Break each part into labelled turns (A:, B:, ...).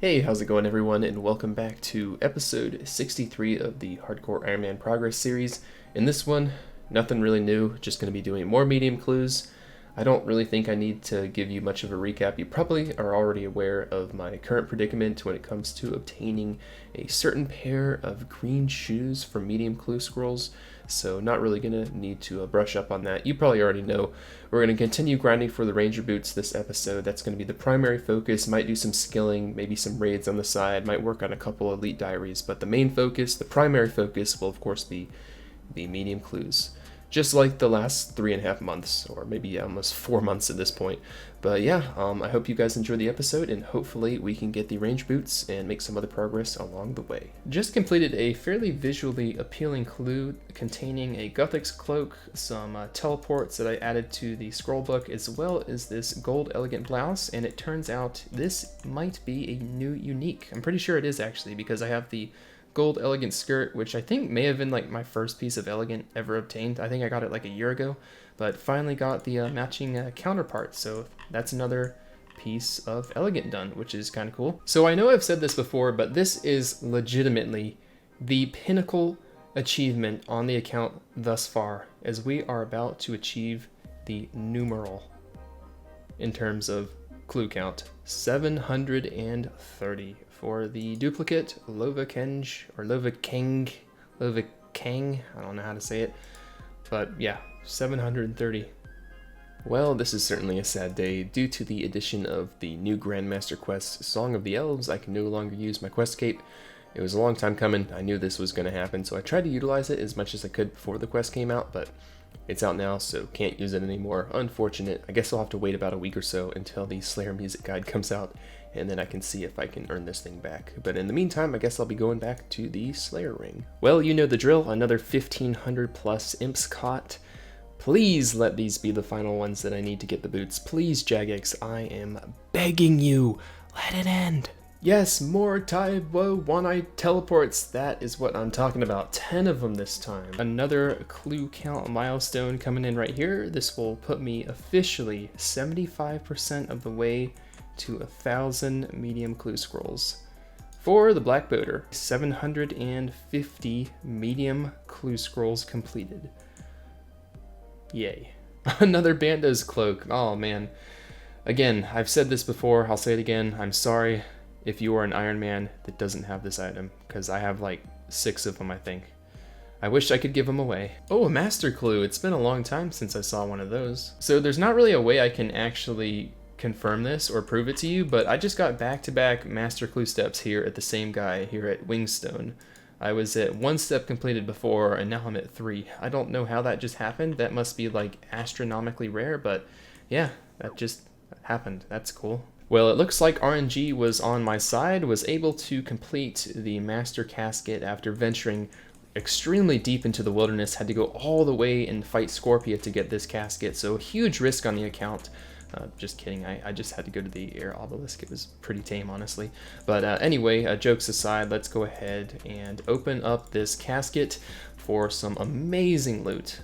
A: Hey, how's it going everyone, and welcome back to episode 63 of the Hardcore Ironman Progress series. In this one, nothing really new, just going to be doing more medium clues. I don't really think I need to give you much of a recap. You probably are already aware of my current predicament when it comes to obtaining a certain pair of green shoes for medium clue scrolls, so not really going to need to brush up on that. You probably already know. We're going to continue grinding for the Ranger boots this episode. That's going to be the primary focus. Might do some skilling, maybe some raids on the side, might work on a couple elite diaries, but the main focus, the primary focus, will of course be the medium clues. Just like the last 3.5 months, or maybe almost 4 months at this point. But yeah, I hope you guys enjoy the episode, and hopefully we can get the range boots and make some other progress along the way. Just completed a fairly visually appealing clue containing a Guthix cloak, some teleports that I added to the scroll book, as well as this gold elegant blouse, and it turns out this might be a new unique. I'm pretty sure it is actually, because I have the gold elegant skirt, which I think may have been like my first piece of elegant ever obtained. I think I got it like a year ago, but finally got the matching counterpart, so that's another piece of elegant done, which is kind of cool. So I know I've said this before, but this is legitimately the pinnacle achievement on the account thus far, as we are about to achieve the numeral in terms of clue count, 730 for the duplicate Lovakeng, or Lovakeng, I don't know how to say it, but yeah, 730. Well, this is certainly a sad day. Due to the addition of the new Grandmaster Quest, Song of the Elves, I can no longer use my quest scape. It was a long time coming. I knew this was going to happen, so I tried to utilize it as much as I could before the quest came out, but it's out now, so can't use it anymore. Unfortunate. I guess I'll have to wait about a week or so until the Slayer music guide comes out, and then I can see if I can earn this thing back. But in the meantime, I guess I'll be going back to the Slayer ring. Well, you know the drill. Another 1,500 plus imps caught. Please let these be the final ones that I need to get the boots. Please, Jagex, I am begging you. Let it end. Yes, more Taiwo one-eye teleports. That is what I'm talking about. 10 of them this time. Another clue count milestone coming in right here. This will put me officially 75% of the way to 1,000 medium clue scrolls. For the Black Boater, 750 medium clue scrolls completed. Yay. Another Bandos cloak. Oh man. Again, I've said this before, I'll say it again. I'm sorry if you are an Ironman that doesn't have this item, because I have like 6 of them, I think. I wish I could give them away. Oh, a master clue. It's been a long time since I saw one of those. So there's not really a way I can actually confirm this or prove it to you, but I just got back-to-back master clue steps here at the same guy here at Wingstone. I was at 1 step completed before, and now I'm at 3. I don't know how that just happened. That must be like astronomically rare, but yeah, that just happened. That's cool. Well, it looks like RNG was on my side, was able to complete the master casket after venturing extremely deep into the wilderness, had to go all the way and fight Scorpia to get this casket, so huge risk on the account. Just kidding, I just had to go to the air obelisk. It was pretty tame, honestly. But anyway, jokes aside, let's go ahead and open up this casket for some amazing loot.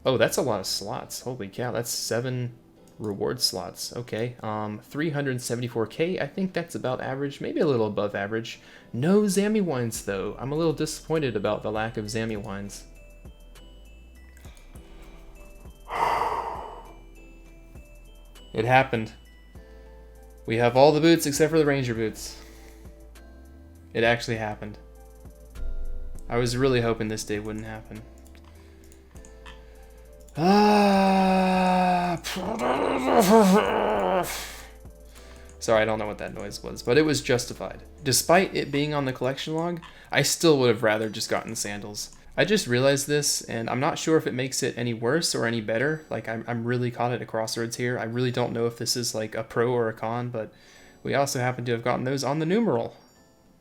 A: Oh, that's a lot of slots. Holy cow, that's 7 reward slots. Okay, 374k. I think that's about average, maybe a little above average. No Zammy wines though. I'm a little disappointed about the lack of Zammy wines. It happened. We have all the boots except for the Ranger boots. It actually happened. I was really hoping this day wouldn't happen. Sorry, I don't know what that noise was, but it was justified. Despite it being on the collection log, I still would have rather just gotten sandals. I just realized this, and I'm not sure if it makes it any worse or any better. Like, I'm really caught at a crossroads here. I really don't know if this is like a pro or a con, but we also happen to have gotten those on the numeral.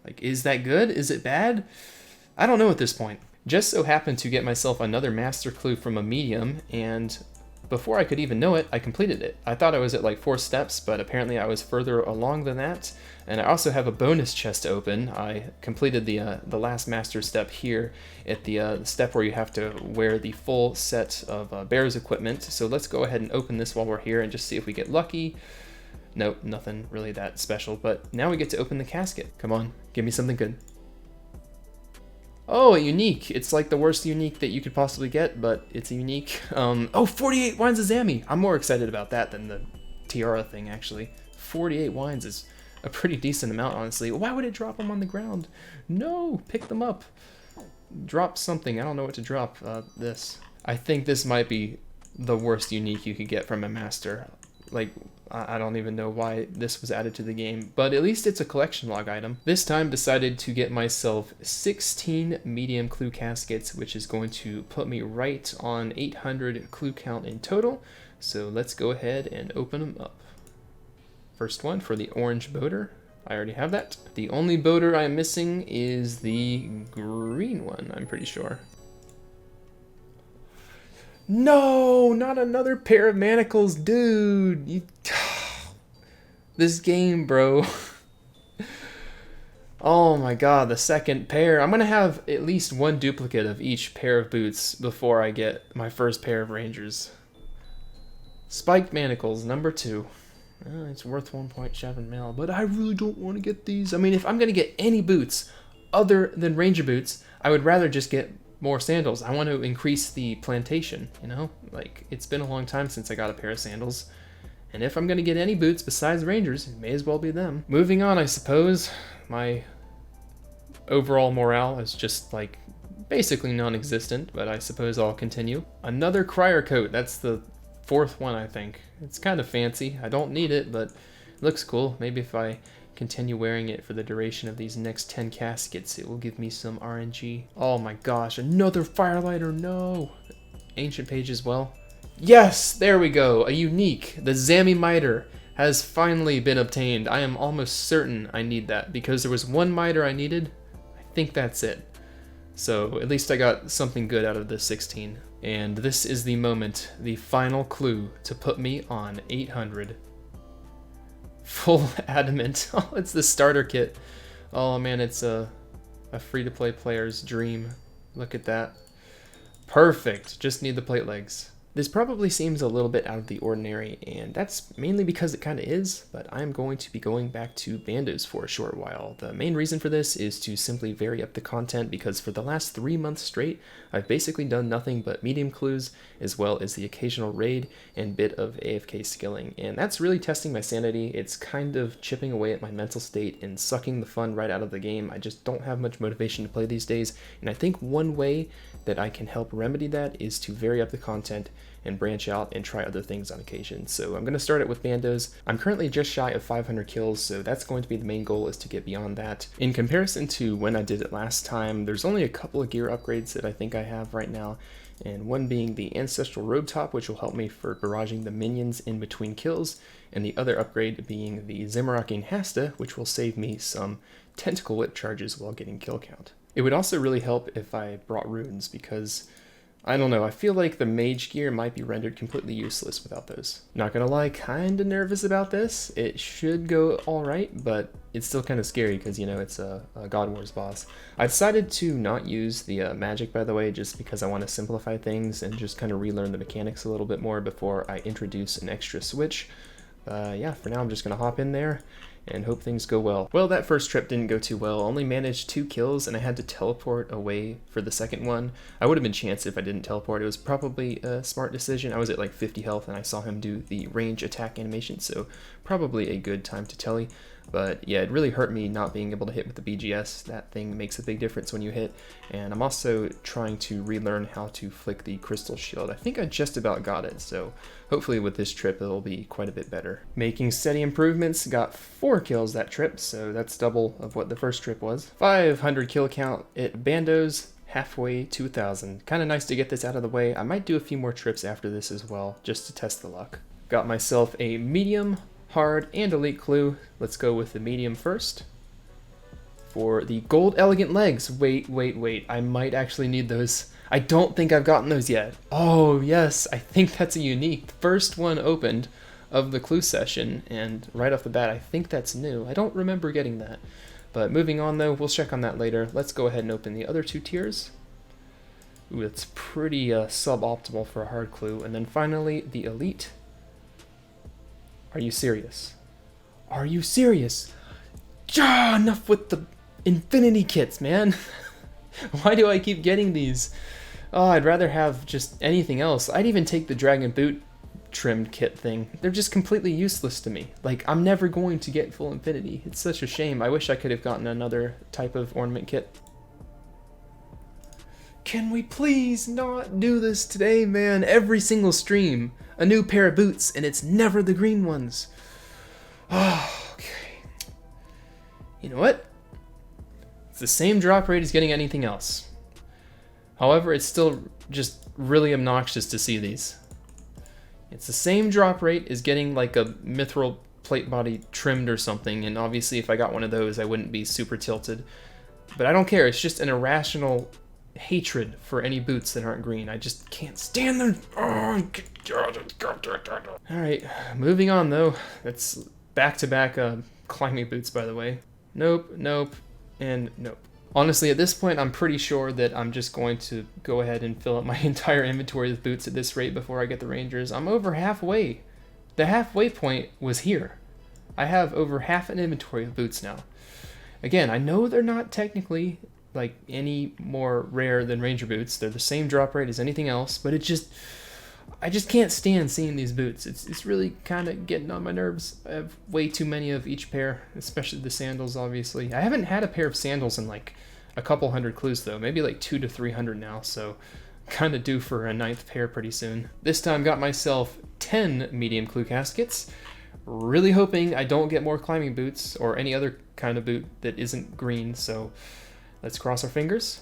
A: Like, is that good? Is it bad? I don't know at this point. Just so happened to get myself another master clue from a medium, and before I could even know it, I completed it. I thought I was at like 4 steps, but apparently I was further along than that. And I also have a bonus chest to open. I completed the last master step here at the step where you have to wear the full set of bear's equipment. So let's go ahead and open this while we're here and just see if we get lucky. Nope, nothing really that special, but now we get to open the casket. Come on, give me something good. Oh, a unique. It's like the worst unique that you could possibly get, but it's a unique. Oh, 48 wines of Zammy. I'm more excited about that than the tiara thing, actually. 48 wines is a pretty decent amount, honestly. Why would it drop them on the ground? No, pick them up. Drop something. I don't know what to drop. This. I think this might be the worst unique you could get from a master. Like, I don't even know why this was added to the game, but at least it's a collection log item. This time decided to get myself 16 medium clue caskets, which is going to put me right on 800 clue count in total. So let's go ahead and open them up. First one for the orange boater. I already have that. The only boater I'm missing is the green one, I'm pretty sure. No, not another pair of manacles, dude. This game, bro. Oh my god, the second pair. I'm gonna have at least one duplicate of each pair of boots before I get my first pair of Rangers. Spiked manacles, number 2. It's worth 1.7 mil, but I really don't want to get these. I mean, if I'm gonna get any boots other than Ranger boots, I would rather just get more sandals. I want to increase the plantation, you know? Like, it's been a long time since I got a pair of sandals. And if I'm going to get any boots besides Rangers, it may as well be them. Moving on, I suppose. My overall morale is just, like, basically non-existent, but I suppose I'll continue. Another crier coat. That's the 4th one, I think. It's kind of fancy. I don't need it, but it looks cool. Maybe if I continue wearing it for the duration of these next 10 caskets, it will give me some RNG. Oh my gosh, another firelighter, no! Ancient page as well. Yes, there we go, a unique. The Zammy Miter has finally been obtained. I am almost certain I need that because there was one miter I needed. I think that's it. So at least I got something good out of the 16. And this is the moment, the final clue to put me on 800. Full adamant. Oh, it's the starter kit. Oh man, it's a free-to-play player's dream. Look at that. Perfect. Just need the plate legs. This probably seems a little bit out of the ordinary, and that's mainly because it kind of is, but I'm going to be going back to Bandos for a short while. The main reason for this is to simply vary up the content, because for the last 3 months straight, I've basically done nothing but medium clues, as well as the occasional raid and bit of AFK skilling, and that's really testing my sanity. It's kind of chipping away at my mental state and sucking the fun right out of the game. I just don't have much motivation to play these days, and I think one way that I can help remedy that is to vary up the content and branch out and try other things on occasion. So I'm going to start it with Bandos. I'm currently just shy of 500 kills, so that's going to be the main goal, is to get beyond that. In comparison to when I did it last time, there's only a couple of gear upgrades that I think I have right now, and one being the Ancestral Robe Top, which will help me for barraging the minions in between kills, and the other upgrade being the Zamorakian Hasta, which will save me some Tentacle Whip charges while getting kill count. It would also really help if I brought runes, because I don't know, I feel like the mage gear might be rendered completely useless without those. Not gonna lie, kinda nervous about this. It should go alright, but it's still kind of scary because, you know, it's a God Wars boss. I decided to not use the magic, by the way, just because I want to simplify things and just kind of relearn the mechanics a little bit more before I introduce an extra switch. Yeah, for now I'm just gonna hop in there and hope things go well. Well, that first trip didn't go too well. Only managed 2 kills, and I had to teleport away for the second one. I would have been chanced if I didn't teleport. It was probably a smart decision. I was at like 50 health, and I saw him do the range attack animation, so probably a good time to telly. But yeah, it really hurt me not being able to hit with the BGS. That thing makes a big difference when you hit. And I'm also trying to relearn how to flick the crystal shield. I think I just about got it, so hopefully with this trip it'll be quite a bit better. Making steady improvements, got 4 kills that trip, so that's double of what the first trip was. 500 kill count at Bandos, halfway to 1,000. Kind of nice to get this out of the way. I might do a few more trips after this as well, just to test the luck. Got myself a medium, hard, and elite clue. Let's go with the medium first. For the gold elegant legs. Wait. I might actually need those. I don't think I've gotten those yet. Oh, yes. I think that's a unique. First one opened of the clue session, and right off the bat, I think that's new. I don't remember getting that. But moving on, though, we'll check on that later. Let's go ahead and open the other 2 tiers. Ooh, that's pretty suboptimal for a hard clue. And then finally, the elite. Are you serious? Are you serious? Enough with the infinity kits, man. Why do I keep getting these? Oh, I'd rather have just anything else. I'd even take the dragon boot trimmed kit thing. They're just completely useless to me. Like, I'm never going to get full infinity. It's such a shame. I wish I could have gotten another type of ornament kit. Can we please not do this today, man? Every single stream, a new pair of boots, and it's never the green ones. Oh, okay. You know what? It's the same drop rate as getting anything else. However, it's still just really obnoxious to see these. It's the same drop rate as getting like a mithril plate body trimmed or something, and obviously if I got one of those I wouldn't be super tilted. But I don't care, it's just an irrational hatred for any boots that aren't green. I just can't stand them. Alright, moving on though. That's back-to-back climbing boots, by the way. Nope, nope, and nope. Honestly, at this point, I'm pretty sure that I'm just going to go ahead and fill up my entire inventory with boots at this rate before I get the Rangers. I'm over halfway. The halfway point was here. I have over half an inventory of boots now. Again, I know they're not technically like any more rare than Ranger boots. They're the same drop rate as anything else, but I just can't stand seeing these boots. It's really kind of getting on my nerves. I have way too many of each pair, especially the sandals, obviously. I haven't had a pair of sandals in like a couple hundred clues though, maybe like 200 to 300 now, so kind of due for a 9th pair pretty soon. This time got myself 10 medium clue caskets, really hoping I don't get more climbing boots or any other kind of boot that isn't green, so let's cross our fingers.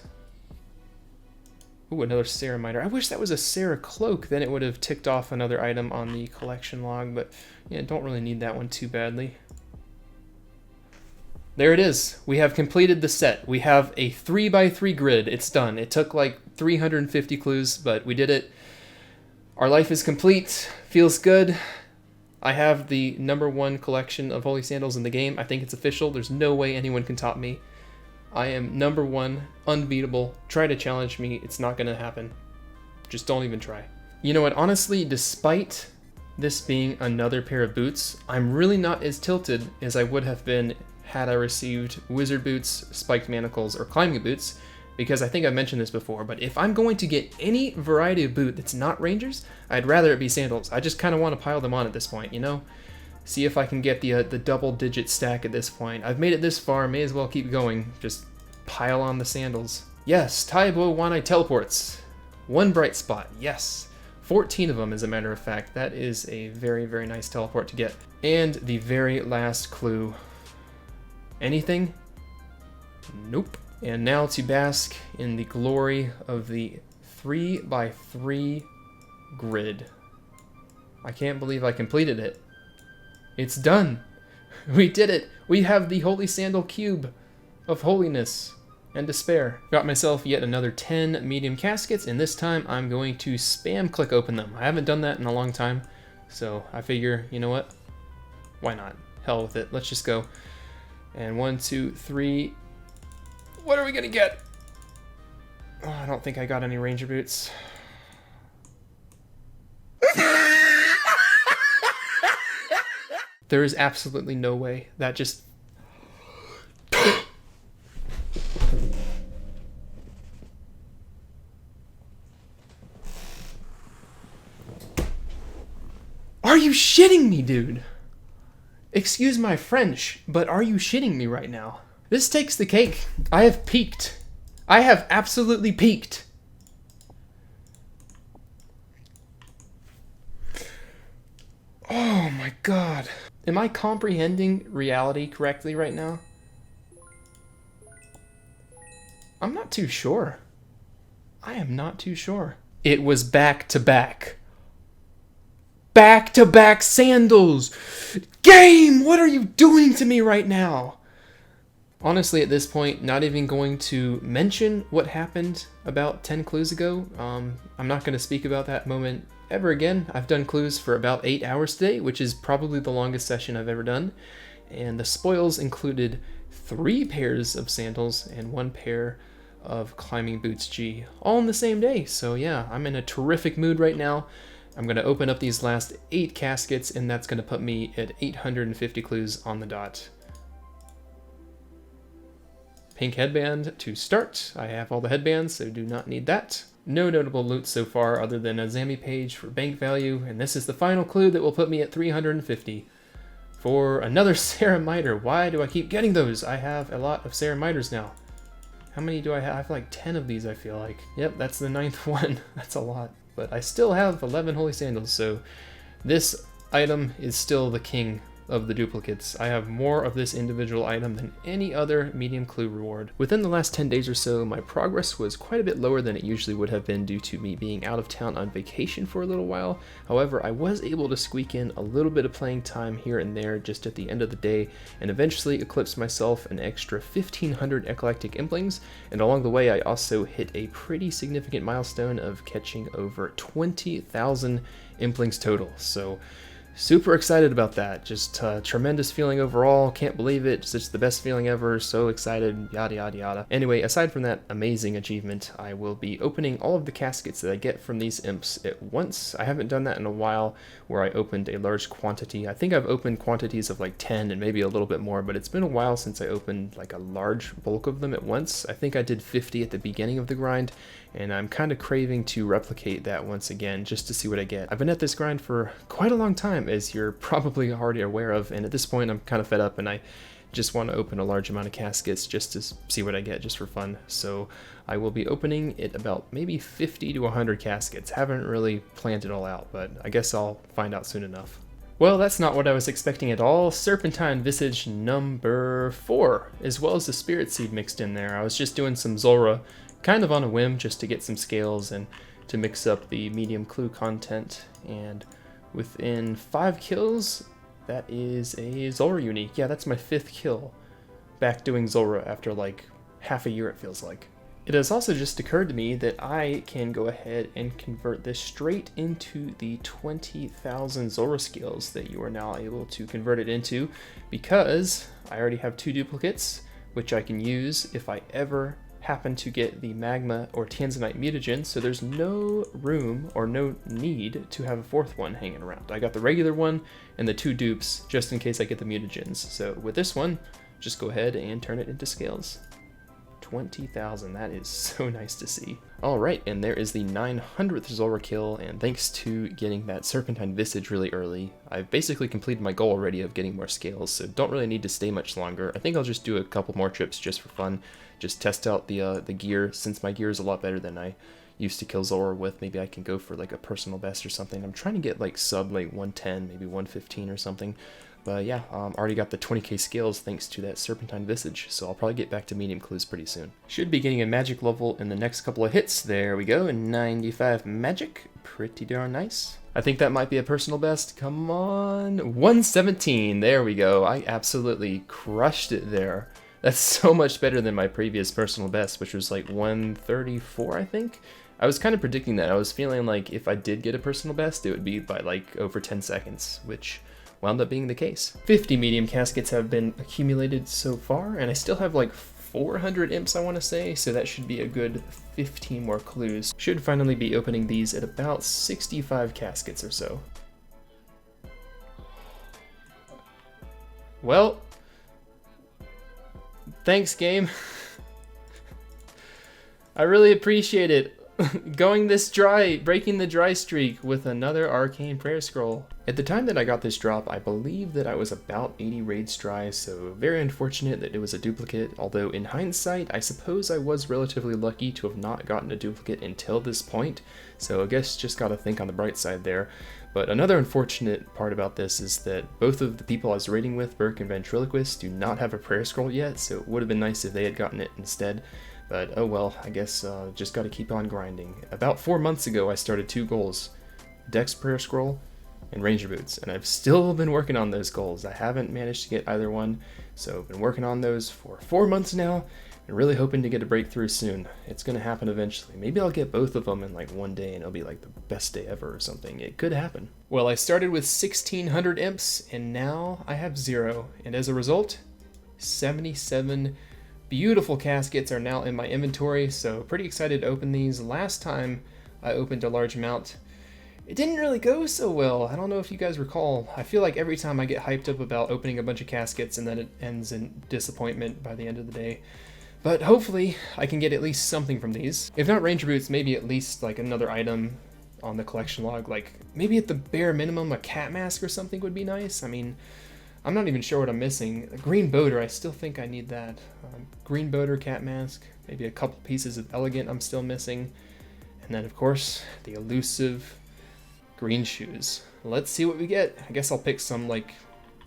A: Ooh, another Sarah miter. I wish that was a Sarah cloak, then it would have ticked off another item on the collection log, but yeah, don't really need that one too badly. There it is. We have completed the set. We have a 3x3 grid. It's done. It took like 350 clues, but we did it. Our life is complete. Feels good. I have the #1 collection of holy sandals in the game. I think it's official. There's no way anyone can top me. I am #1, unbeatable. Try to challenge me. It's not going to happen. Just don't even try. You know what? Honestly, despite this being another pair of boots, I'm really not as tilted as I would have been had I received wizard boots, spiked manacles, or climbing boots, because I think I've mentioned this before, but if I'm going to get any variety of boot that's not Rangers, I'd rather it be sandals. I just kind of want to pile them on at this point, you know? See if I can get the double-digit stack at this point. I've made it this far, may as well keep going. Just pile on the sandals. Yes, Taibo Wanai teleports. One bright spot, yes. 14 of them, as a matter of fact. That is a very, very nice teleport to get. And the very last clue. Anything? Nope. And now to bask in the glory of the 3x3 grid. I can't believe I completed it. It's done. We did it. We have the Holy Sandal Cube of holiness and despair. Got myself yet another 10 medium caskets, and this time I'm going to spam click open them. I haven't done that in a long time, so I figure, you know what? Why not? Hell with it. Let's just go. And 1, 2, 3. What are we gonna get? Oh, I don't think I got any Ranger boots. There is absolutely no way. That just... Are you shitting me, dude? Excuse my French, but are you shitting me right now? This takes the cake. I have peaked. I have absolutely peaked. Oh my god. Am I comprehending reality correctly right now? I'm not too sure. I am not too sure. It was back to back. Back to back sandals! Game! What are you doing to me right now? Honestly, at this point, not even going to mention what happened about 10 clues ago. I'm not going to speak about that moment ever again. I've done clues for about 8 hours today, which is probably the longest session I've ever done. And the spoils included 3 pairs of sandals and 1 pair of climbing boots G, all in the same day. So yeah, I'm in a terrific mood right now. I'm going to open up these last 8 caskets, and that's going to put me at 850 clues on the dot. Pink headband to start. I have all the headbands, so do not need that. No notable loot so far other than a Zammy page for bank value, and this is the final clue that will put me at 350. For another Ceramiter. Why do I keep getting those? I have a lot of Ceramiters now. How many do I have? I have like 10 of these, I feel like. Yep, that's the 9th one. That's a lot. But I still have 11 holy sandals, so this item is still the king of the duplicates. I have more of this individual item than any other medium clue reward. Within the last 10 days or so, my progress was quite a bit lower than it usually would have been due to me being out of town on vacation for a little while. However, I was able to squeak in a little bit of playing time here and there just at the end of the day, and eventually eclipsed myself an extra 1,500 eclectic implings, and along the way I also hit a pretty significant milestone of catching over 20,000 implings total. So super excited about that. Just tremendous feeling overall. Can't believe it. Just the best feeling ever. So excited. Yada yada yada. Anyway, aside from that amazing achievement, I will be opening all of the caskets that I get from these imps at once. I haven't done that in a while where I opened a large quantity. I think I've opened quantities of like 10 and maybe a little bit more, but it's been a while since I opened like a large bulk of them at once. I think I did 50 at the beginning of the grind, and I'm kind of craving to replicate that once again just to see what I get. I've been at this grind for quite a long time, as you're probably already aware of, and at this point I'm kind of fed up and I just want to open a large amount of caskets just to see what I get, just for fun. So I will be opening at about maybe 50 to 100 caskets. Haven't really planned it all out, but I guess I'll find out soon enough. Well, that's not what I was expecting at all. Serpentine Visage number 4, as well as the Spirit Seed mixed in there. I was just doing some Zulrah, kind of on a whim, just to get some scales and to mix up the medium clue content, and within 5 kills, that is a Zulrah unique. Yeah, that's my 5th kill back doing Zulrah after like half a year, it feels like. It has also just occurred to me that I can go ahead and convert this straight into the 20,000 Zulrah skills that you are now able to convert it into, because I already have 2 duplicates, which I can use if I ever happen to get the magma or tanzanite mutagen, so there's no room or no need to have a 4th one hanging around. I got the regular one and the 2 dupes just in case I get the mutagens. So with this one, just go ahead and turn it into scales. 20,000, that is so nice to see. Alright, and there is the 900th Zulrah kill, and thanks to getting that Serpentine Visage really early, I've basically completed my goal already of getting more scales, so don't really need to stay much longer. I think I'll just do a couple more trips just for fun, just test out the gear. Since my gear is a lot better than I used to kill Zulrah with, maybe I can go for like a personal best or something. I'm trying to get like sub like 110, maybe 115 or something. But yeah, already got the 20k scales thanks to that Serpentine Visage, so I'll probably get back to medium clues pretty soon. Should be getting a magic level in the next couple of hits. There we go, 95 magic. Pretty darn nice. I think that might be a personal best. Come on, 117. There we go. I absolutely crushed it there. That's so much better than my previous personal best, which was like 134, I think. I was kind of predicting that. I was feeling like if I did get a personal best, it would be by like over 10 seconds, which wound up being the case. 50 medium caskets have been accumulated so far, and I still have like 400 imps, I want to say, so that should be a good 15 more clues. Should finally be opening these at about 65 caskets or so. Well, thanks, game. I really appreciate it. Going this dry, breaking the dry streak with another arcane prayer scroll. At the time that I got this drop, I believe that I was about 80 raids dry, so very unfortunate that it was a duplicate, although in hindsight, I suppose I was relatively lucky to have not gotten a duplicate until this point, so I guess just gotta think on the bright side there. But another unfortunate part about this is that both of the people I was raiding with, Burke and Ventriloquist, do not have a prayer scroll yet, so it would have been nice if they had gotten it instead. But oh well, I guess just gotta keep on grinding. About 4 months ago, I started 2 goals, Dex Prayer Scroll and Ranger Boots, and I've still been working on those goals. I haven't managed to get either one, so I've been working on those for 4 months now, and really hoping to get a breakthrough soon. It's gonna happen eventually. Maybe I'll get both of them in like one day, and it'll be like the best day ever or something. It could happen. Well, I started with 1,600 imps, and now I have 0, and as a result, 77 beautiful caskets are now in my inventory, so pretty excited to open these. Last time I opened a large amount, It didn't really go so well. I don't know if you guys recall. I feel like every time I get hyped up about opening a bunch of caskets and then it ends in disappointment by the end of the day. But hopefully I can get at least something from these. If not ranger boots, maybe at least like another item on the collection log. Like maybe at the bare minimum a cat mask or something would be nice. I mean, I'm not even sure what I'm missing. A green boater, I still think I need that. Green boater, cat mask, maybe a couple pieces of elegant I'm still missing. And then of course, the elusive green shoes. Let's see what we get. I guess I'll pick some like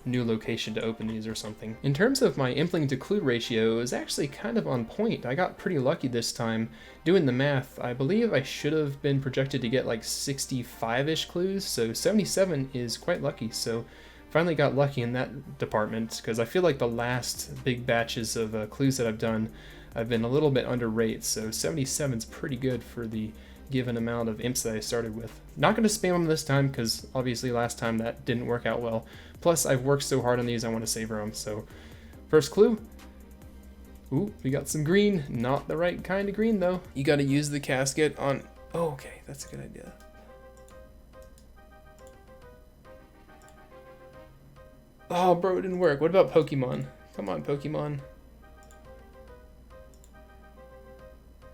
A: new location to open these or something. In terms of my impling to clue ratio, it was actually kind of on point. I got pretty lucky this time. Doing the math, I believe I should have been projected to get like 65-ish clues, so 77 is quite lucky. So finally got lucky in that department, because I feel like the last big batches of clues that I've done, I've been a little bit under rate, so 77 is pretty good for the given amount of imps that I started with. Not going to spam them this time, because obviously last time that didn't work out well. Plus, I've worked so hard on these, I want to savor them. So, first clue. Ooh, we got some green. Not the right kind of green, though. You got to use the casket on... Oh, okay, that's a good idea. Oh, bro, it didn't work. What about Pokemon? Come on, Pokemon.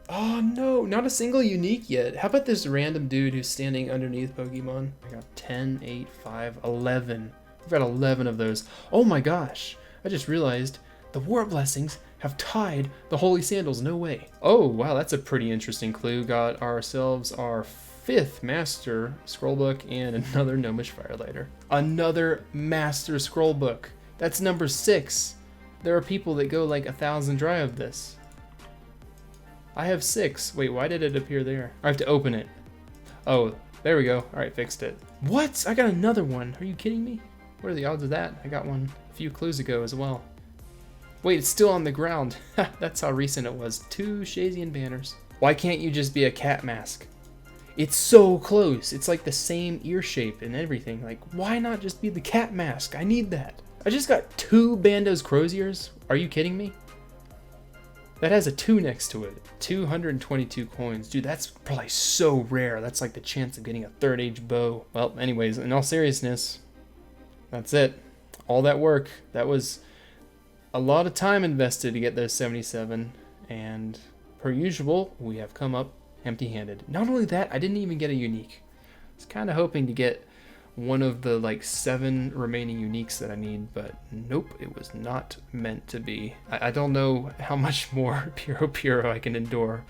A: Oh no, not a single unique yet. How about this random dude who's standing underneath Pokemon? I got 10, 8, 5, 11. I've got 11 of those. Oh my gosh, I just realized the War Blessings have tied the Holy Sandals. No way. Oh wow, that's a pretty interesting clue. Got ourselves our 5th Master Scrollbook and another Gnomish Firelighter. Another Master Scrollbook. That's number 6. There are people that go like 1,000 dry of this. I have 6. Wait, why did it appear there? I have to open it. Oh, there we go. All right, fixed it. What? I got another one. Are you kidding me? What are the odds of that? I got one a few clues ago as well. Wait, it's still on the ground. That's how recent it was. 2 Shazian banners. Why can't you just be a cat mask? It's so close. It's like the same ear shape and everything. Like, why not just be the cat mask? I need that. I just got 2 Bandos crow's ears. Are you kidding me? That has a 2 next to it. 222 coins. Dude, that's probably so rare. That's like the chance of getting a 3rd age bow. Well, anyways, in all seriousness, that's it. All that work. That was a lot of time invested to get those 77. And per usual, we have come up empty-handed. Not only that, I didn't even get a unique. I was kind of hoping to get one of the like 7 remaining uniques that I need, but nope, it was not meant to be. I don't know how much more Puro I can endure,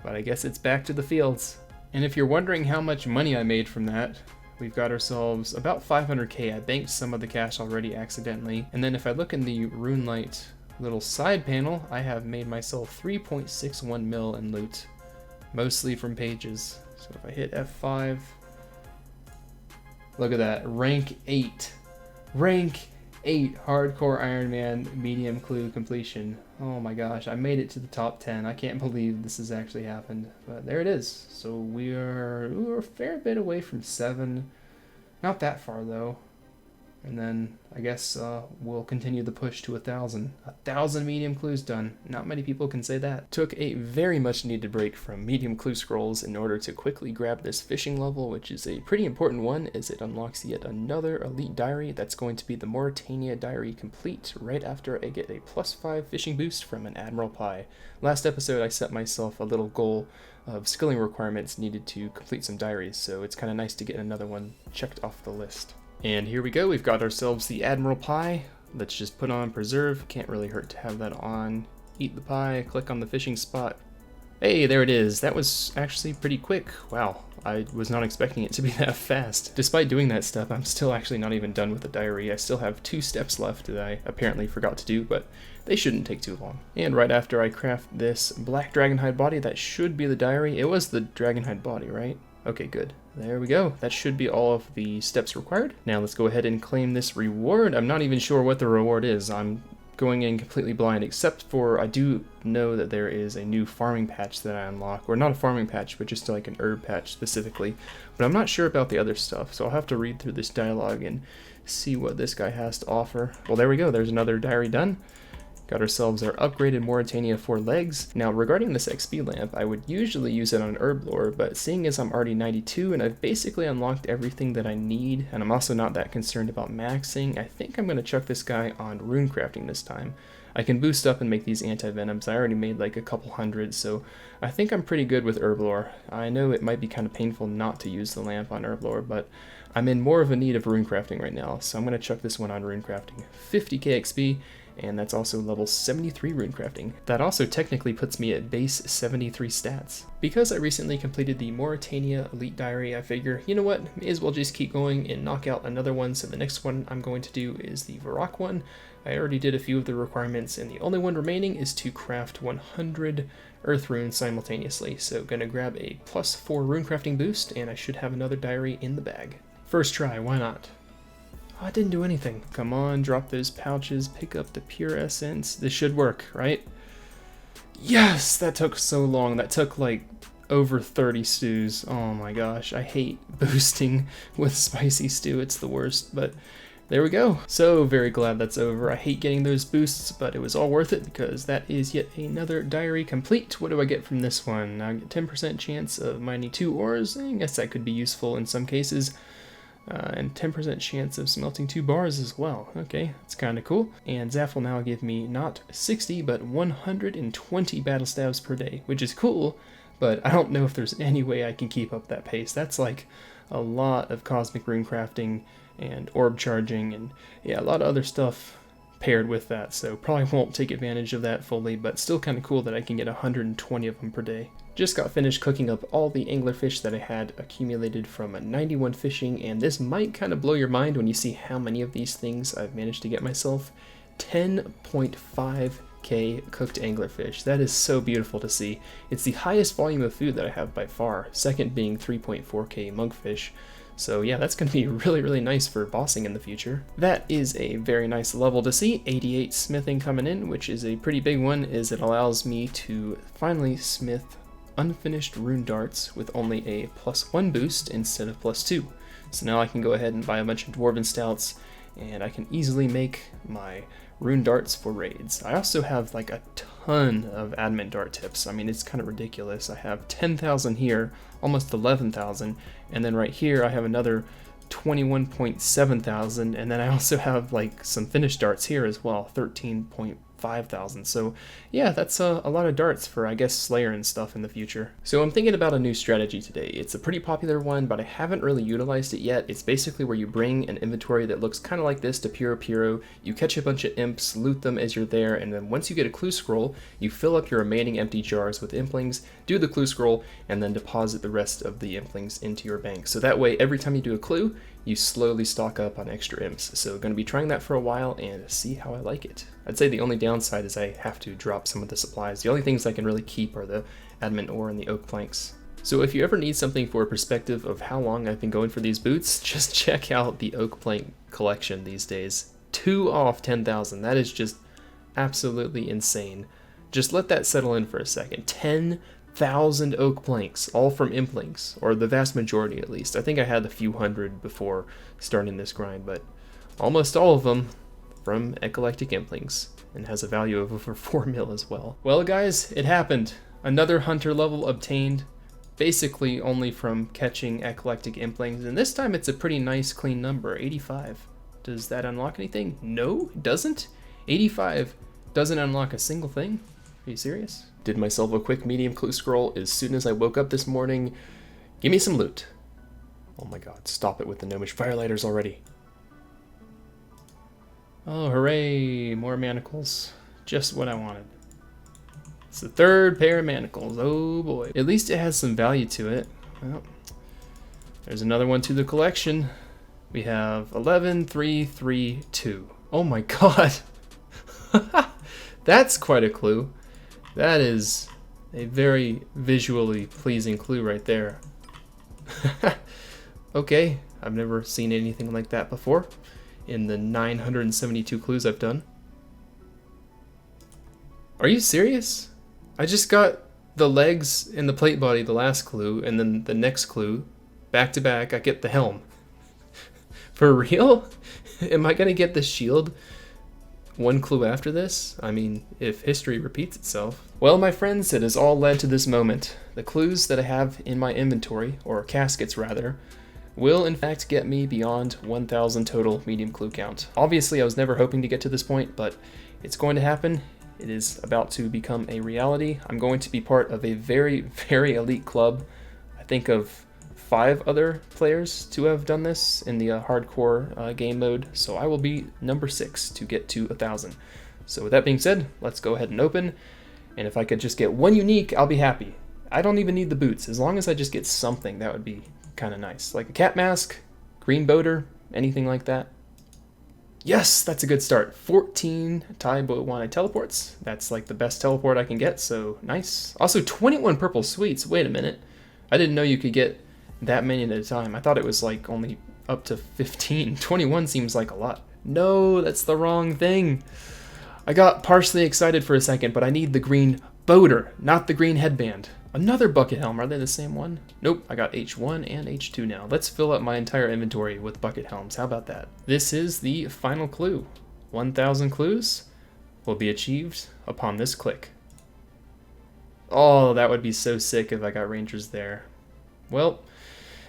A: but I guess it's back to the fields. And if you're wondering how much money I made from that, we've got ourselves about 500k. I banked some of the cash already accidentally, and then if I look in the Runelight little side panel, I have made myself 3.61 mil in loot, mostly from pages. So if I hit F5, look at that, rank 8. Rank 8 hardcore Ironman medium clue completion. Oh my gosh, I made it to the top 10. I can't believe this has actually happened, but there it is. So we're a fair bit away from 7. Not that far though. And then I guess we'll continue the push to 1,000. 1,000 medium clues done. Not many people can say that. Took a very much needed break from medium clue scrolls in order to quickly grab this fishing level, which is a pretty important one as it unlocks yet another elite diary. That's going to be the Mauritania diary complete right after I get a +5 fishing boost from an Admiral Pie. Last episode I set myself a little goal of skilling requirements needed to complete some diaries, so it's kind of nice to get another one checked off the list. And here we go, we've got ourselves the Admiral Pie. Let's just put on Preserve, can't really hurt to have that on. Eat the pie, click on the fishing spot. Hey, there it is. That was actually pretty quick. Wow, I was not expecting it to be that fast. Despite doing that step, I'm still actually not even done with the diary. I still have 2 steps left that I apparently forgot to do, but they shouldn't take too long. And right after I craft this black dragonhide body, that should be the diary. It was the dragonhide body, right? Okay, good. There we go. That should be all of the steps required. Now let's go ahead and claim this reward. I'm not even sure what the reward is. I'm going in completely blind, except for I do know that there is a new farming patch that I unlock, or not a farming patch, but just like an herb patch specifically. But I'm not sure about the other stuff, so I'll have to read through this dialogue and see what this guy has to offer. Well, there we go. There's another diary done. Got ourselves our upgraded Mauritania 4 legs. Now regarding this XP lamp, I would usually use it on Herblore, but seeing as I'm already 92 and I've basically unlocked everything that I need, and I'm also not that concerned about maxing, I think I'm going to chuck this guy on runecrafting this time. I can boost up and make these anti-venoms. I already made like a couple hundred, so I think I'm pretty good with Herblore. I know it might be kind of painful not to use the lamp on Herblore, but I'm in more of a need of runecrafting right now, so I'm going to chuck this one on runecrafting. 50k XP, and that's also level 73 runecrafting. That also technically puts me at base 73 stats. Because I recently completed the Mauritania Elite Diary, I figure, you know what, may as well just keep going and knock out another one. So the next one I'm going to do is the Varrock one. I already did a few of the requirements, and the only one remaining is to craft 100 earth runes simultaneously. So gonna grab a +4 runecrafting boost, and I should have another diary in the bag. First try, why not? Oh, I didn't do anything. Come on, drop those pouches, pick up the pure essence. This should work, right? Yes, that took so long. That took like over 30 stews. Oh my gosh, I hate boosting with spicy stew. It's the worst, but there we go. So very glad that's over. I hate getting those boosts, but it was all worth it because that is yet another diary complete. What do I get from this one? I get 10% chance of mining 2 ores. I guess that could be useful in some cases. And 10% chance of smelting 2 bars as well. Okay, that's kind of cool. And Zaf will now give me not 60, but 120 battle stabs per day, which is cool, but I don't know if there's any way I can keep up that pace. That's like a lot of cosmic rune crafting and orb charging and yeah, a lot of other stuff paired with that, so probably won't take advantage of that fully, but still kind of cool that I can get 120 of them per day. Just got finished cooking up all the anglerfish that I had accumulated from 91 fishing, and this might kind of blow your mind when you see how many of these things I've managed to get myself. 10.5k cooked anglerfish. That is so beautiful to see. It's the highest volume of food that I have by far, second being 3.4k monkfish. So yeah, that's going to be really, really nice for bossing in the future. That is a very nice level to see. 88 smithing coming in, which is a pretty big one, is it allows me to finally smith unfinished rune darts with only a +1 boost instead of +2. So now I can go ahead and buy a bunch of dwarven stouts, and I can easily make my rune darts for raids. I also have like a ton of adamant dart tips. I mean, it's kind of ridiculous. I have 10,000 here, almost 11,000, and then right here I have another 21.7 thousand, and then I also have like some finished darts here as well, 13.5 thousand. So yeah, that's a lot of darts for, I guess, Slayer and stuff in the future. So I'm thinking about a new strategy today. It's a pretty popular one, but I haven't really utilized it yet. It's basically where you bring an inventory that looks kind of like this to Puro, you catch a bunch of imps, loot them as you're there, and then once you get a clue scroll, you fill up your remaining empty jars with implings, do the clue scroll, and then deposit the rest of the implings into your bank. So that way, every time you do a clue, you slowly stock up on extra imps. So going to be trying that for a while and see how I like it. I'd say the only downside is I have to drop some of the supplies. The only things I can really keep are the adamant ore and the oak planks. So if you ever need something for a perspective of how long I've been going for these boots, just check out the oak plank collection these days. 2 off 10,000, that is just absolutely insane. Just let that settle in for a second. 10,000 oak planks, all from implings, or the vast majority at least. I think I had a few hundred before starting this grind, but almost all of them from eclectic implings, and has a value of over 4 mil as well. Well guys, it happened. Another hunter level obtained, basically only from catching eclectic implings, and this time it's a pretty nice clean number, 85. Does that unlock anything? No, it doesn't. 85 doesn't unlock a single thing. Are you serious? Did myself a quick medium clue scroll as soon as I woke up this morning. Give me some loot. Oh my god, stop it with the gnomish firelighters already. Oh, hooray, more manacles. Just what I wanted. It's the 3rd pair of manacles, oh boy. At least it has some value to it. Well, there's another one to the collection. We have 11, 3, 3, 2. Oh my god. That's quite a clue. That is a very visually pleasing clue right there. Okay, I've never seen anything like that before in the 972 clues I've done. Are you serious? I just got the legs and the plate body, the last clue, and then the next clue, back to back, I get the helm. For real? Am I gonna get the shield one clue after this? I mean, if history repeats itself. Well, my friends, it has all led to this moment. The clues that I have in my inventory, or caskets rather, will in fact get me beyond 1,000 total medium clue count. Obviously, I was never hoping to get to this point, but it's going to happen. It is about to become a reality. I'm going to be part of a very, very elite club. I think of 5 other players to have done this in the hardcore game mode, so I will be number 6 to get to 1,000. So with that being said, let's go ahead and open, and if I could just get one unique, I'll be happy. I don't even need the boots. As long as I just get something, that would be kind of nice. Like a cat mask, green boater, anything like that. Yes, that's a good start. 14 Tai Bowanai teleports. That's like the best teleport I can get, so nice. Also 21 purple sweets. Wait a minute. I didn't know you could get that many at a time. I thought it was like only up to 15. 21 seems like a lot. No, that's the wrong thing. I got partially excited for a second, but I need the green boater, not the green headband. Another bucket helm. Are they the same one? Nope, I got H1 and H2 now. Let's fill up my entire inventory with bucket helms. How about that? This is the final clue. 1,000 clues will be achieved upon this click. Oh, that would be so sick if I got rangers there. Well,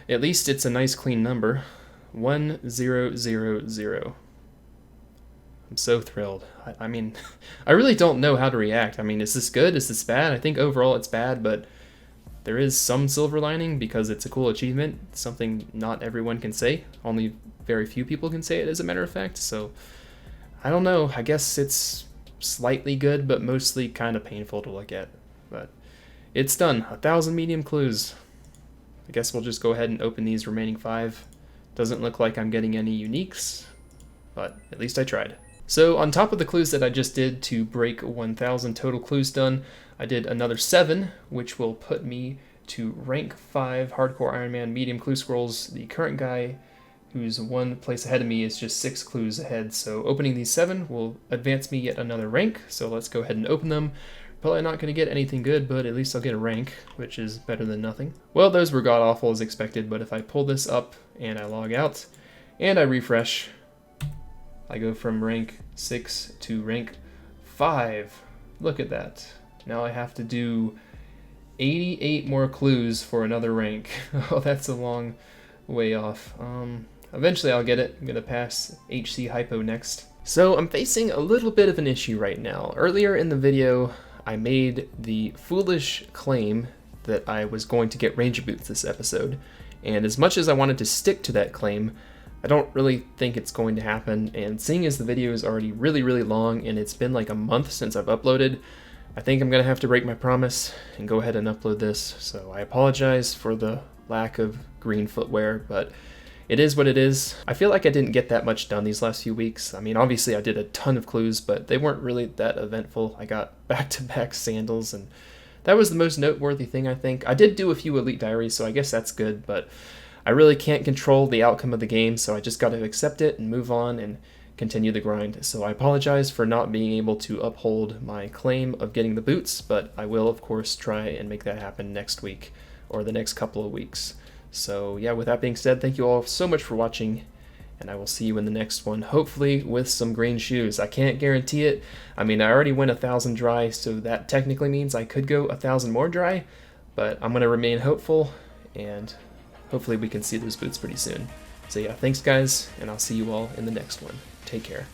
A: at least it's a nice clean number. 1000. I'm so thrilled. I mean, I really don't know how to react. I mean, is this good? Is this bad? I think overall it's bad, but there is some silver lining because it's a cool achievement. It's something not everyone can say. Only very few people can say it, as a matter of fact. So, I don't know. I guess it's slightly good, but mostly kind of painful to look at. But it's done. 1,000 medium clues. I guess we'll just go ahead and open these remaining 5. Doesn't look like I'm getting any uniques, but at least I tried. So on top of the clues that I just did to break 1,000 total clues done, I did another 7, which will put me to rank 5 Hardcore Ironman medium clue scrolls. The current guy who's 1 place ahead of me is just 6 clues ahead, so opening these 7 will advance me yet another rank, so let's go ahead and open them. Probably not going to get anything good, but at least I'll get a rank, which is better than nothing. Well, those were god-awful as expected, but if I pull this up and I log out and I refresh, I go from rank 6 to rank 5. Look at that. Now I have to do 88 more clues for another rank. Oh, that's a long way off. Eventually I'll get it. I'm going to pass HC Hypo next. So I'm facing a little bit of an issue right now. Earlier in the video, I made the foolish claim that I was going to get Ranger Boots this episode. And as much as I wanted to stick to that claim, I don't really think it's going to happen, and seeing as the video is already really, really long and it's been like a month since I've uploaded, I think I'm going to have to break my promise and go ahead and upload this. So I apologize for the lack of green footwear, but it is what it is. I feel like I didn't get that much done these last few weeks. I mean, obviously I did a ton of clues, but they weren't really that eventful. I got back-to-back sandals, and that was the most noteworthy thing, I think. I did do a few Elite Diaries, so I guess that's good, but I really can't control the outcome of the game, so I just got to accept it and move on and continue the grind. So I apologize for not being able to uphold my claim of getting the boots, but I will, of course, try and make that happen next week or the next couple of weeks. So yeah, with that being said, thank you all so much for watching, and I will see you in the next one, hopefully with some green shoes. I can't guarantee it. I mean, I already went 1,000 dry, so that technically means I could go 1,000 more dry, but I'm going to remain hopeful, and hopefully we can see those boots pretty soon. So yeah, thanks guys, and I'll see you all in the next one. Take care.